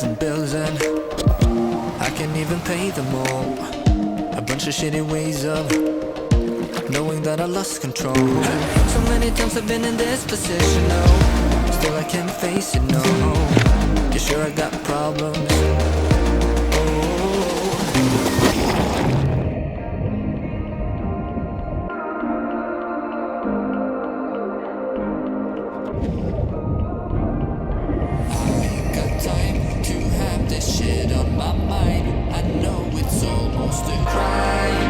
and bills and I can't even pay them all. A bunch of shitty ways of knowing that I lost control. So many times I've been in this position, no, still I can't face it, no. You sure I got problems? Time to have this shit on my mind. I know it's almost a crime.